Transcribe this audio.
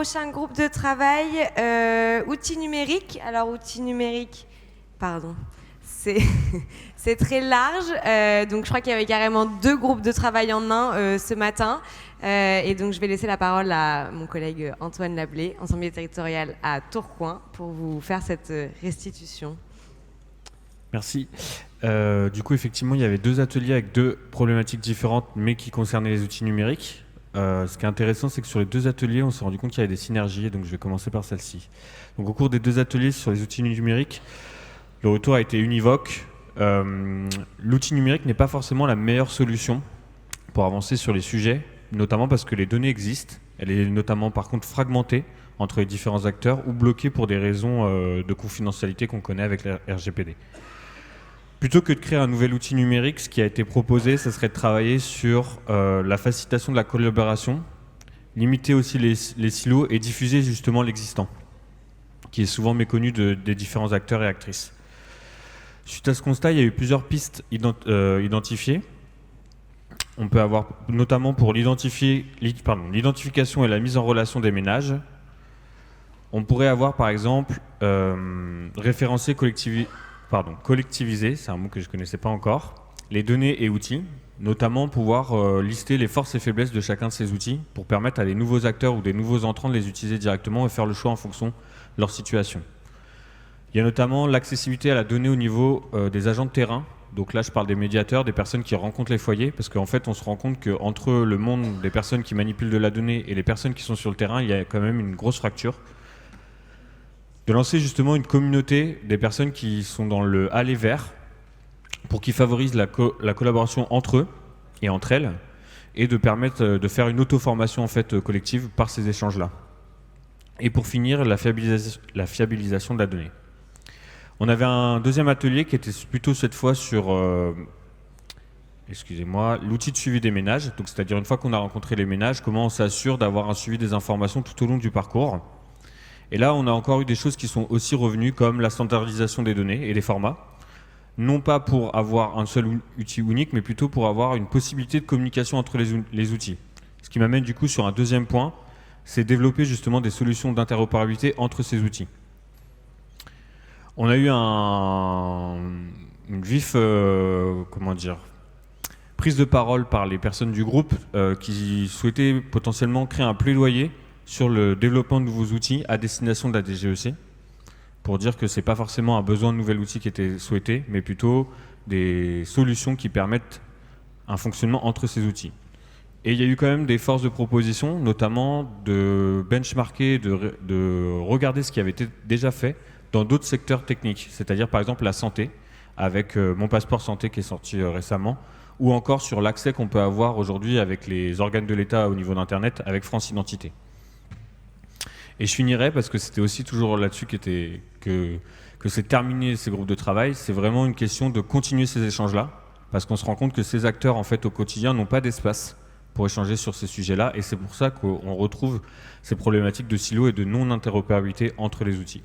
prochain groupe de travail, outils numériques. Alors, outils numériques, pardon, c'est très large. Donc, je crois qu'il y avait carrément 2 groupes de travail en un ce matin. Et donc, je vais laisser la parole à mon collègue Antoine Lablé, ensemble territorial à Tourcoing, pour vous faire cette restitution. Merci. Du coup, effectivement, il y avait 2 ateliers avec 2 problématiques différentes, mais qui concernaient les outils numériques. Ce qui est intéressant, c'est que sur les 2 ateliers, on s'est rendu compte qu'il y avait des synergies, et donc je vais commencer par celle-ci. Donc, au cours des 2 ateliers sur les outils numériques, le retour a été univoque. L'outil numérique n'est pas forcément la meilleure solution pour avancer sur les sujets, notamment parce que les données existent. Elle est notamment, par contre, fragmentée entre les différents acteurs ou bloquée pour des raisons de confidentialité qu'on connaît avec la RGPD. Plutôt que de créer un nouvel outil numérique, ce qui a été proposé, ce serait de travailler sur la facilitation de la collaboration, limiter aussi les silos et diffuser justement l'existant, qui est souvent méconnu des différents acteurs et actrices. Suite à ce constat, il y a eu plusieurs pistes identifiées. On peut avoir notamment pour l'identification et la mise en relation des ménages. On pourrait avoir par exemple référencé collectiviser, c'est un mot que je ne connaissais pas encore, les données et outils, notamment pouvoir lister les forces et faiblesses de chacun de ces outils pour permettre à des nouveaux acteurs ou des nouveaux entrants de les utiliser directement et faire le choix en fonction de leur situation. Il y a notamment l'accessibilité à la donnée au niveau des agents de terrain. Donc là, je parle des médiateurs, des personnes qui rencontrent les foyers, parce qu'en fait, on se rend compte qu'entre le monde des personnes qui manipulent de la donnée et les personnes qui sont sur le terrain, il y a quand même une grosse fracture. De lancer justement une communauté des personnes qui sont dans le aller vers pour qu'ils favorisent la collaboration entre eux et entre elles et de permettre de faire une auto-formation en fait collective par ces échanges-là. Et pour finir, la fiabilisation de la donnée. On avait un deuxième atelier qui était plutôt cette fois sur l'outil de suivi des ménages, donc c'est-à-dire une fois qu'on a rencontré les ménages, comment on s'assure d'avoir un suivi des informations tout au long du parcours. Et là, on a encore eu des choses qui sont aussi revenues, comme la standardisation des données et des formats. Non pas pour avoir un seul outil unique, mais plutôt pour avoir une possibilité de communication entre les outils. Ce qui m'amène du coup sur un deuxième point, c'est développer justement des solutions d'interopérabilité entre ces outils. On a eu une vive prise de parole par les personnes du groupe qui souhaitaient potentiellement créer un plaidoyer sur le développement de nouveaux outils à destination de la DGEC, pour dire que ce n'est pas forcément un besoin de nouvel outil qui était souhaité, mais plutôt des solutions qui permettent un fonctionnement entre ces outils. Et il y a eu quand même des forces de proposition, notamment de benchmarker, de regarder ce qui avait été déjà fait dans d'autres secteurs techniques, c'est-à-dire par exemple la santé, avec Mon Passeport Santé qui est sorti récemment, ou encore sur l'accès qu'on peut avoir aujourd'hui avec les organes de l'État au niveau d'Internet, avec France Identité. Et je finirai, parce que c'était aussi toujours là-dessus que c'est terminé ces groupes de travail, c'est vraiment une question de continuer ces échanges-là, parce qu'on se rend compte que ces acteurs, en fait, au quotidien, n'ont pas d'espace pour échanger sur ces sujets-là, et c'est pour ça qu'on retrouve ces problématiques de silos et de non-interopérabilité entre les outils.